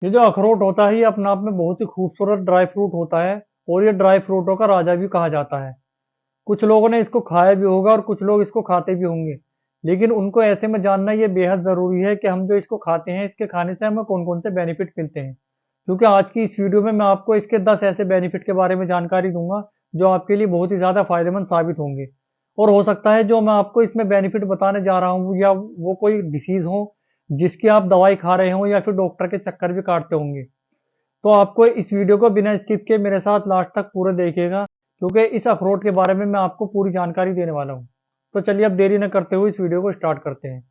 ये जो अखरोट होता है ये अपने आप में बहुत ही खूबसूरत ड्राई फ्रूट होता है और ये ड्राई फ्रूटों का राजा भी कहा जाता है। कुछ लोगों ने इसको खाया भी होगा और कुछ लोग इसको खाते भी होंगे। लेकिन उनको ऐसे में जानना ये बेहद ज़रूरी है कि हम जो इसको खाते हैं, इसके खाने से हमें कौन-कौन से बेनिफिट मिलते हैं। क्योंकि आज की इस वीडियो में मैं आपको इसके 10 ऐसे बेनिफिट के बारे में जानकारी दूँगा, जो आपके लिए बहुत ही ज़्यादा फ़ायदेमंद साबित होंगे। और हो सकता है जो मैं आपको इसमें बेनिफिट बताने जा रहा हूँ या वो कोई डिसीज़ हो, जिसकी आप दवाई खा रहे हों या फिर डॉक्टर के चक्कर भी काटते होंगे। तो आपको इस वीडियो को बिना स्किप किए मेरे साथ लास्ट तक पूरे देखिएगा, क्योंकि इस अखरोट के बारे में मैं आपको पूरी जानकारी देने वाला हूँ। तो चलिए अब देरी न करते हुए इस वीडियो को स्टार्ट करते हैं।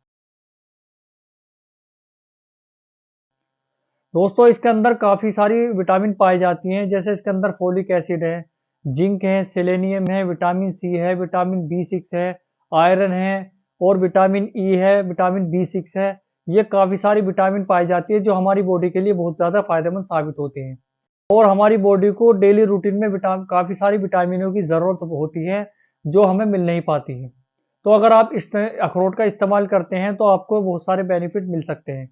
दोस्तों, इसके अंदर काफ़ी सारी विटामिन पाई जाती हैं, जैसे इसके अंदर फोलिक एसिड है, जिंक है, सेलेनियम है, विटामिन सी है, विटामिन बी 6 है, आयरन है और विटामिन ई है, विटामिन बी 6 है। ये काफ़ी सारी विटामिन पाई जाती है जो हमारी बॉडी के लिए बहुत ज़्यादा फायदेमंद साबित होती हैं। और हमारी बॉडी को डेली रूटीन में काफ़ी सारी विटामिनों की ज़रूरत होती है, जो हमें मिल नहीं पाती है। तो अगर आप इस अखरोट का इस्तेमाल करते हैं तो आपको बहुत सारे बेनिफिट मिल सकते हैं।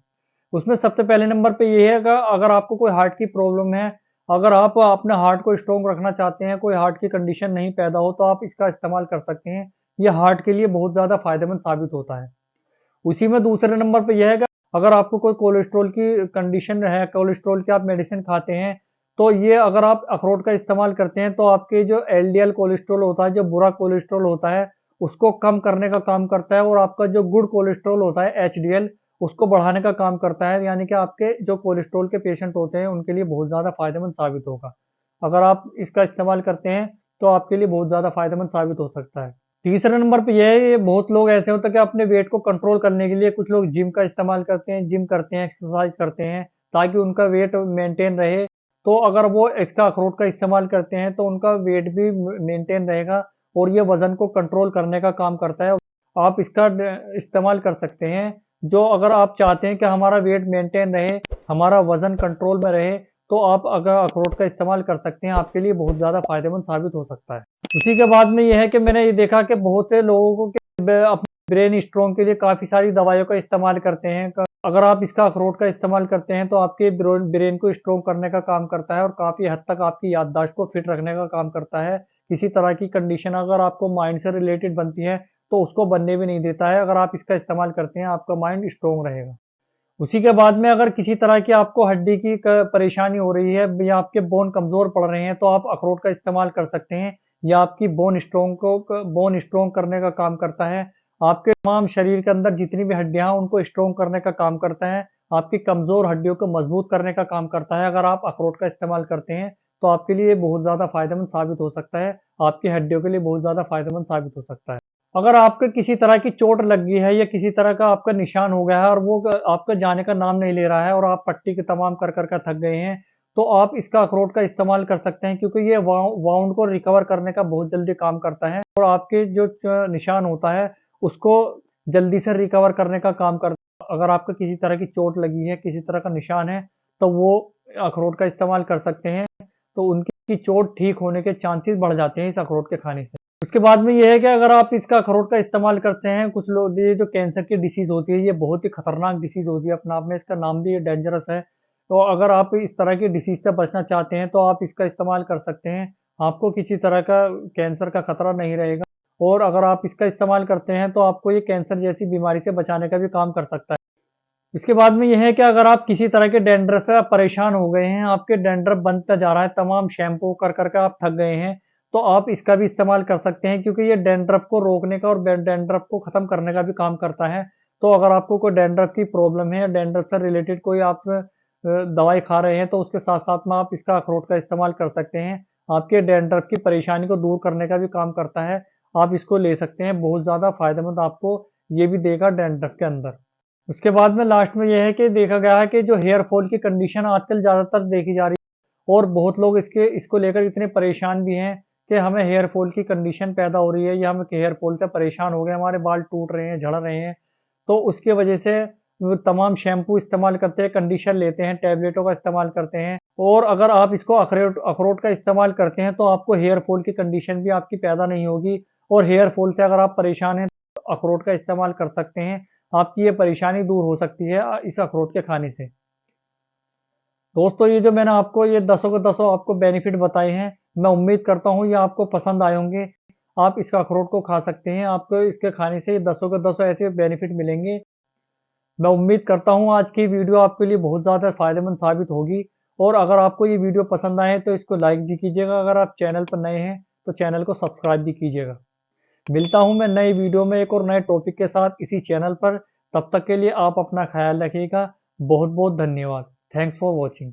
उसमें सबसे पहले नंबर पे ये है कि अगर आपको कोई हार्ट की प्रॉब्लम है, अगर आप अपने हार्ट को स्ट्रॉन्ग रखना चाहते हैं, कोई हार्ट की कंडीशन नहीं पैदा हो, तो आप इसका इस्तेमाल कर सकते हैं। ये हार्ट के लिए बहुत ज़्यादा फ़ायदेमंद साबित होता है। उसी में दूसरे नंबर पे यह है कि अगर आपको कोई कोलेस्ट्रॉल की कंडीशन है, कोलेस्ट्रॉल की आप मेडिसिन खाते हैं, तो ये अगर आप अखरोट का इस्तेमाल करते हैं, तो आपके जो एलडीएल कोलेस्ट्रॉल होता है, जो बुरा कोलेस्ट्रॉल होता है, उसको कम करने का काम करता है और आपका जो गुड कोलेस्ट्रॉल होता है, एचडीएल, उसको बढ़ाने का काम करता है। यानी कि आपके जो कोलेस्ट्रॉल के पेशेंट होते हैं, उनके लिए बहुत ज़्यादा फायदेमंद साबित होगा। अगर आप इसका इस्तेमाल करते हैं, तो आपके लिए बहुत ज़्यादा फायदेमंद साबित हो सकता है। तीसरे नंबर पे ये है, ये बहुत लोग ऐसे होते हैं कि अपने वेट को कंट्रोल करने के लिए कुछ लोग जिम का इस्तेमाल करते हैं, जिम करते हैं, एक्सरसाइज करते हैं, ताकि उनका वेट मेंटेन रहे। तो अगर वो इसका अखरोट का इस्तेमाल करते हैं, तो उनका वेट भी मेंटेन रहेगा और ये वजन को कंट्रोल करने का काम करता है। आप इसका इस्तेमाल कर सकते हैं। जो अगर आप चाहते हैं कि हमारा वेट मेंटेन रहे, हमारा वजन कंट्रोल में रहे, तो आप अगर अखरोट का इस्तेमाल कर सकते हैं, आपके लिए बहुत ज़्यादा फायदेमंद साबित हो सकता है। उसी के बाद में ये है कि मैंने ये देखा कि बहुत से लोगों को अपने ब्रेन स्ट्रोंग के लिए काफ़ी सारी दवाइयों का इस्तेमाल करते हैं। अगर आप इसका अखरोट का इस्तेमाल करते हैं, तो आपके ब्रेन को स्ट्रोंग करने का काम करता है और काफ़ी हद तक आपकी याददाश्त को फिट रखने का काम करता है। किसी तरह की कंडीशन अगर आपको माइंड से रिलेटेड बनती है, तो उसको बनने भी नहीं देता है। अगर आप इसका इस्तेमाल करते हैं, आपका माइंड स्ट्रोंग रहेगा। उसी के बाद में अगर किसी तरह की आपको हड्डी की परेशानी हो रही है या आपके बोन कमजोर पड़ रहे हैं, तो आप अखरोट का इस्तेमाल कर सकते हैं। या आपकी बोन स्ट्रोंग करने का काम करता है। आपके तमाम शरीर के अंदर जितनी भी हड्डियां हैं, उनको स्ट्रोंग करने का काम करता है। आपकी कमजोर हड्डियों को मजबूत करने का काम करता है। अगर आप अखरोट का इस्तेमाल करते हैं, तो आपके लिए बहुत ज्यादा फायदेमंद साबित हो सकता है। आपकी हड्डियों के लिए बहुत ज्यादा फायदेमंद साबित हो सकता है। अगर आपको किसी तरह की चोट लग गई है या किसी तरह का आपका निशान हो गया है और वो आपका जाने का नाम नहीं ले रहा है और आप पट्टी के तमाम कर कर कर थक गए हैं, तो आप इसका अखरोट का इस्तेमाल कर सकते हैं, क्योंकि ये वाउंड को रिकवर करने का बहुत जल्दी काम करता है और आपके जो निशान होता है, उसको जल्दी से रिकवर करने का काम करता है। अगर आपको किसी तरह की चोट लगी है, किसी तरह का निशान है, तो वो अखरोट का इस्तेमाल कर सकते हैं। तो उनकी चोट ठीक होने के चांसेस बढ़ जाते हैं इस अखरोट के खाने से। उसके बाद में ये है कि अगर आप इसका अखरोट का इस्तेमाल करते हैं, कुछ लोग ये जो कैंसर की डिसीज़ होती है, ये बहुत ही खतरनाक डिसीज़ होती है अपने आप में, इसका नाम भी ये डेंजरस है। तो अगर आप इस तरह की डिसीज़ से बचना चाहते हैं, तो आप इसका इस्तेमाल कर सकते हैं। आपको किसी तरह का कैंसर का खतरा नहीं रहेगा और अगर आप इसका इस्तेमाल करते हैं, तो आपको ये कैंसर जैसी बीमारी से बचाने का भी काम कर सकता है। इसके बाद में ये है कि अगर आप किसी तरह के डैंड्रफ से परेशान हो गए हैं, आपके डैंड्रफ बनता जा रहा है, तमाम शैम्पू कर कर के आप थक गए हैं, तो आप इसका भी इस्तेमाल कर सकते हैं, क्योंकि ये डैंड्रफ को रोकने का और डैंड्रफ को खत्म करने का भी काम करता है। तो अगर आपको कोई डैंड्रफ की प्रॉब्लम है, डैंड्रफ से रिलेटेड कोई आप दवाई खा रहे हैं, तो उसके साथ साथ में आप इसका अखरोट का इस्तेमाल कर सकते हैं। आपके डैंड्रफ की परेशानी को दूर करने का भी काम करता है। आप इसको ले सकते हैं, बहुत ज़्यादा फायदेमंद आपको ये भी देगा डैंड्रफ के अंदर। उसके बाद में लास्ट में ये है कि देखा गया है कि जो हेयर फॉल की कंडीशन आजकल ज़्यादातर देखी जा रही है और बहुत लोग इसको लेकर इतने परेशान भी हैं कि हमें हेयर फॉल की कंडीशन पैदा हो रही है या हम हेयर फॉल से परेशान हो गए, हमारे बाल टूट रहे हैं, झड़ रहे हैं। तो उसकी वजह से वो तमाम शैम्पू इस्तेमाल करते हैं, कंडीशनर लेते हैं, टैबलेटों का इस्तेमाल करते हैं और अगर आप इसको अखरोट अखरोट का इस्तेमाल करते हैं, तो आपको हेयर फॉल की कंडीशन भी आपकी पैदा नहीं होगी और हेयर फॉल से अगर आप परेशान हैं, तो अखरोट का इस्तेमाल कर सकते हैं। आपकी ये परेशानी दूर हो सकती है इस अखरोट के खाने से। दोस्तों ये जो मैंने आपको ये दसों के दसों आपको बेनिफिट बताए हैं, मैं उम्मीद करता हूँ ये आपको पसंद आए होंगे। आप इस अखरोट को खा सकते हैं, आपको इसके खाने से दसों के दसों ऐसे बेनिफिट मिलेंगे। मैं उम्मीद करता हूँ आज की वीडियो आपके लिए बहुत ज़्यादा फायदेमंद साबित होगी। और अगर आपको ये वीडियो पसंद आए तो इसको लाइक भी कीजिएगा, अगर आप चैनल पर नए हैं तो चैनल को सब्सक्राइब भी कीजिएगा। मिलता हूँ मैं नई वीडियो में एक और नए टॉपिक के साथ इसी चैनल पर। तब तक के लिए आप अपना ख्याल रखिएगा। बहुत बहुत धन्यवाद। Thanks for watching.